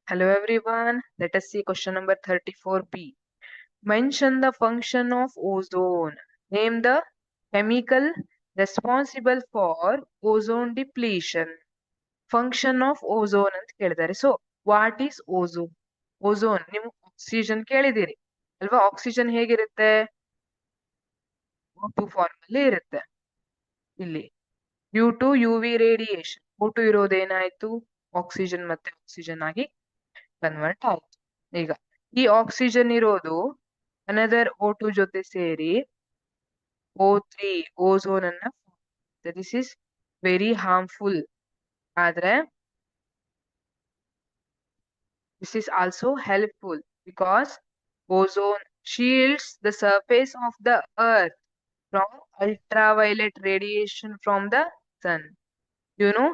Hello everyone. Let us see question number 34b. Mention the function of ozone. Name the chemical responsible for ozone depletion. Function of ozone ಅಂತ ಕೇಳಿದ್ದಾರೆ. So what is ozone? Ozone ನೀವು oxygen ಕೇಳಿದಿರಿ ಅಲ್ವಾ? Oxygen ಹೇಗಿರುತ್ತೆ? O2 form ಅಲ್ಲಿ ಇರುತ್ತೆ. ಇಲ್ಲಿ due to UV radiation O2 ಇರೋದೇನಾಯ್ತು? ಆಕ್ಸಿಜನ್ ಮತ್ತೆ ಆಕ್ಸಿಜನ್ ಆಗಿ ಕನ್ವರ್ಟ್ ಆಯ್ತು. ಈಗ ಈ ಆಕ್ಸಿಜನ್ ಇರೋದು ಅನದರ್ O2 ಜೊತೆ ಸೇರಿ O3 ಓಝೋನ್ ಅನ್ನ ದಿಸ್ ಇಸ್ ವೆರಿ ಹಾರ್ಮ್ಫುಲ್. ಆದ್ರೆ this is also helpful because ozone shields the surface of the earth from ultraviolet radiation from the sun. You know,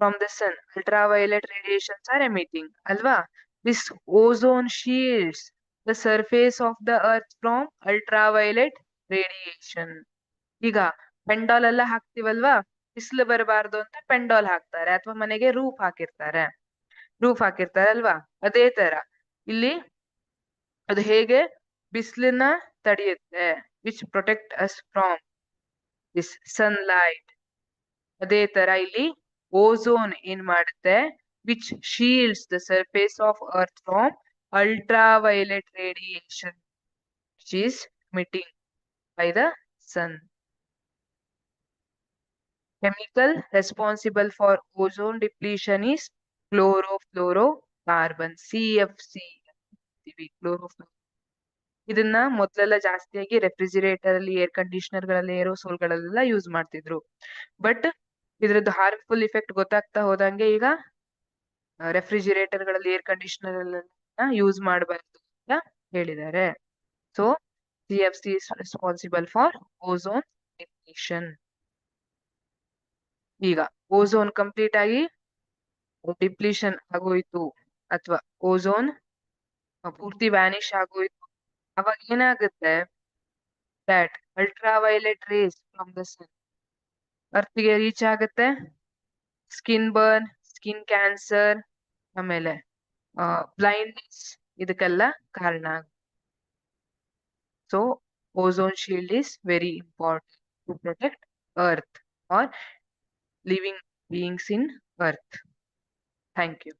from the sun, ultraviolet radiations are emitting. Alva, this ozone shields the surface of the earth from ultraviolet radiation. ಈಗ ಪೆಂಡಾಲ್ ಎಲ್ಲ ಹಾಕ್ತಿವಲ್ವಾ? ಬಿಸಿಲು ಬರಬಾರ್ದು ಅಂತ ಪೆಂಡಾಲ್ ಹಾಕ್ತಾರೆ ಅಥವಾ ಮನೆಗೆ roof ಹಾಕಿರ್ತಾರೆ ಅಲ್ವಾ? ಅದೇ ತರ ಇಲ್ಲಿ ಅದು ಹೇಗೆ ಬಿಸಿಲನ್ನ ತಡೆಯುತ್ತೆ, which protect us from this sunlight. ಅದೇ ತರ ಇಲ್ಲಿ ಓಝೋನ್ ಏನ್ ಮಾಡುತ್ತೆ, which shields the surface of earth from ultraviolet radiation which is emitting by the sun. Chemical responsible for ozone depletion is chlorofluorocarbon, CFC. ಇದನ್ನ ಮೊದಲೆಲ್ಲ ಜಾಸ್ತಿಯಾಗಿ ರೆಫ್ರಿಜಿರೇಟರ್ ಅಲ್ಲಿ, air conditioner ಗಳಲ್ಲಿ, ಏರೋಸೋಲ್ ಗಳಲ್ಲೆಲ್ಲ ಯೂಸ್ ಮಾಡ್ತಿದ್ರು. ಬಟ್ ಇದ್ರದ್ದು ಹಾರ್ಮ್ಫುಲ್ ಇಫೆಕ್ಟ್ ಗೊತ್ತಾಗ್ತಾ ಹೋದಂಗೆ ಈಗ ರೆಫ್ರಿಜಿರೇಟರ್ ಗಳಲ್ಲಿ, ಏರ್ ಕಂಡೀಷನರ್ ಯೂಸ್ ಮಾಡಬಾರ್ದು ಅಂತ ಹೇಳಿದ್ದಾರೆ. So CFC is responsible for ozone depletion. ಈಗ ಓಝೋನ್ ಕಂಪ್ಲೀಟ್ ಆಗಿ ಡಿಪ್ಲೀಷನ್ ಆಗೋಯ್ತು ಅಥವಾ ಓಝೋನ್ ಪೂರ್ತಿ ವ್ಯಾನಿಶ್ ಆಗೋಯ್ತು, ಅವಾಗ ಏನಾಗುತ್ತೆ, that ultraviolet rays from the sun ಅರ್ತ್ಗೆ ರೀಚ್ ಆಗುತ್ತೆ. ಸ್ಕಿನ್ ಬರ್ನ್, ಸ್ಕಿನ್ ಕ್ಯಾನ್ಸರ್, ಆಮೇಲೆ ಬ್ಲೈಂಡ್ನೆಸ್ ಇದಕ್ಕೆಲ್ಲ ಕಾರಣ. So ozone shield is very important to protect earth or living beings in earth. Thank you.